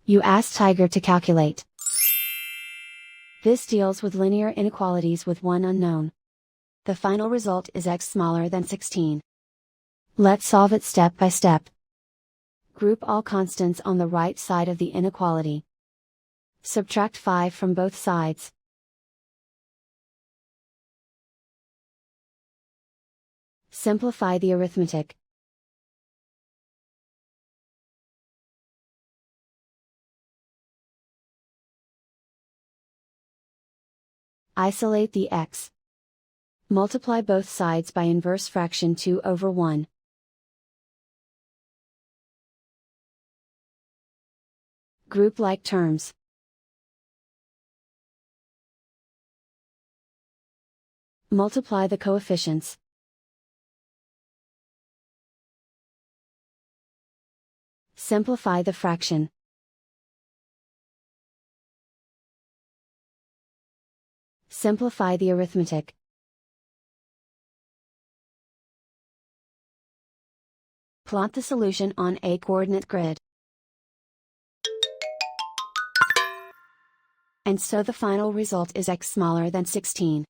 You ask Tiger to calculate. This deals with linear inequalities with one unknown. The final result is x smaller than 16. Let's solve it step by step. Group all constants on the right side of the inequality. Subtract 5 from both sides. Simplify the arithmetic. Isolate the x. Multiply both sides by inverse fraction 2/1. Group like terms. Multiply the coefficients. Simplify the fraction. Simplify the arithmetic. Plot the solution on a coordinate grid. And so the final result is x smaller than 16.